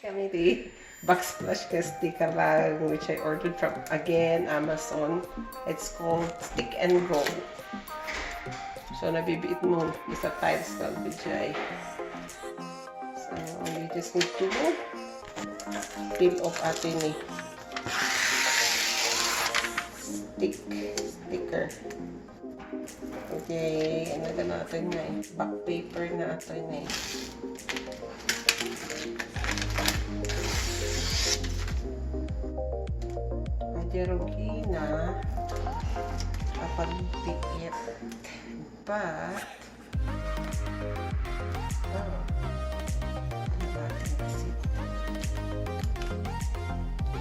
Kami di backsplash ka sticker lang which I ordered from again Amazon. It's called Stick and Go. So nabibiit mo isa tiles lang bijay. So you just need to peel off atin ni sticker. Okay, ano na natin na back paper na natin na Jerugina kapag piit but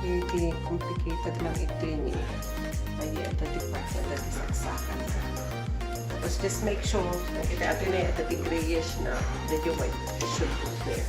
hindi complicated lang ito yun ay ito department na disaksakan na tapos just make sure nakita ito na ito the grayish na medyo white it should go there.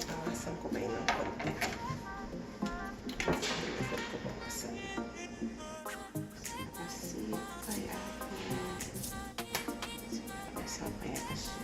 Bawasan ko ba yun ng konti? Bawasan ko bawasan. Kasi kaya sabay ako siya.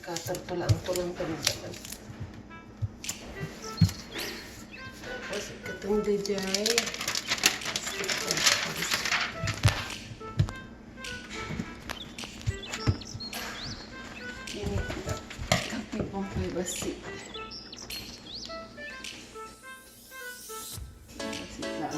Cutter pala ang tulang tanda. Tapos ikatong dijay. Ini kapi pompay basi. Basi lang.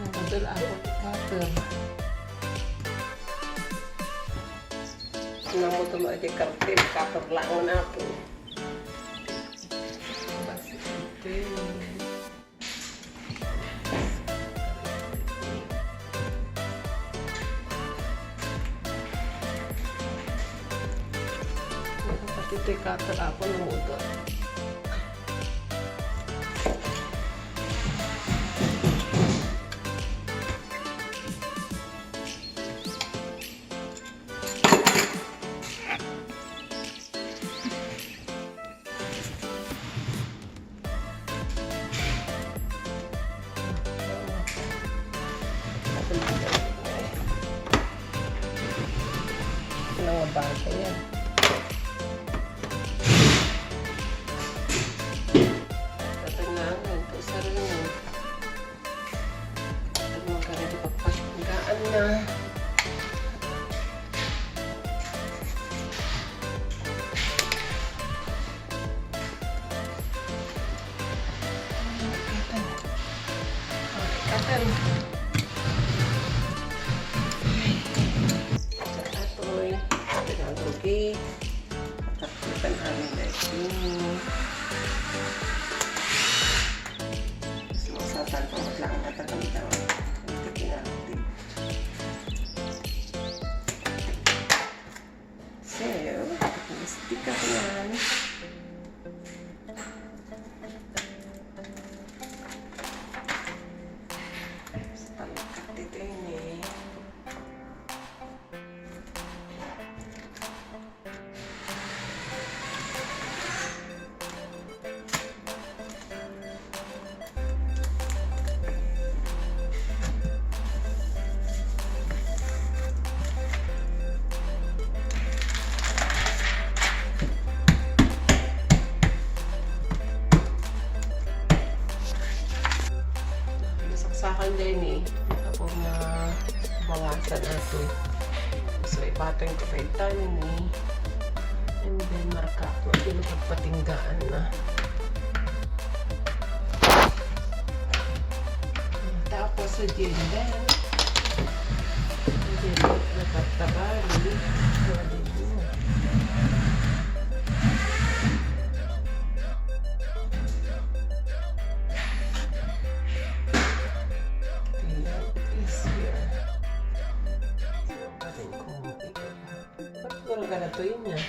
Model ako cutter. Namo to lagi kartil cutter lang na po. Basi ito. Ito cutter ako ng motor. lang mabasa yan. Tatangangan. Ito sa rin yun. Ito mga karili pagpagkaan na. Katan. Sa atoy. Pinagrugi. Kapitan namin dahil ini. Masasalpang lang natagamdaw. Ito kinakti. So, stick ako yan. Dito yun eh. Nasaksakan din eh. Ako na bawasan ato. So, ipatong ko kay Tani. And then, marka ko. Hindi pagpatinggaan na. Tapos, sa jindan. Hindi mo nakatabali. Wali mo. Parang ganatoy niya.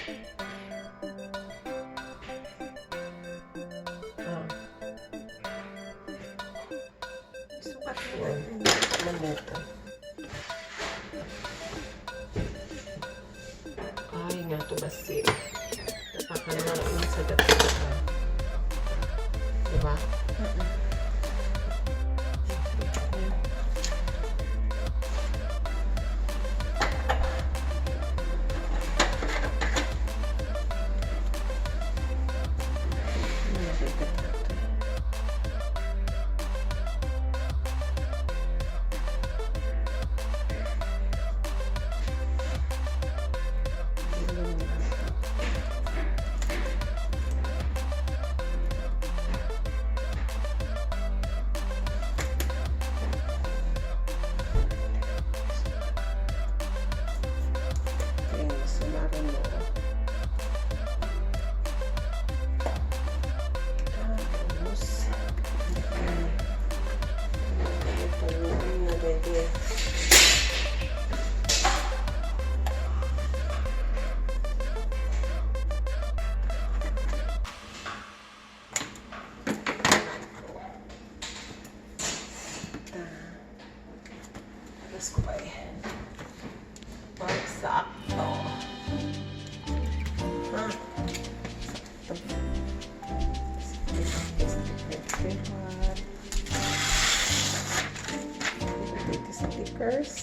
Sukat ko. Manuta. Ay, nga ito basi. Napakalala ng sagat ko. Diba? Tapos ko ba eh. Sakto. Ha? Sakto. Stickers.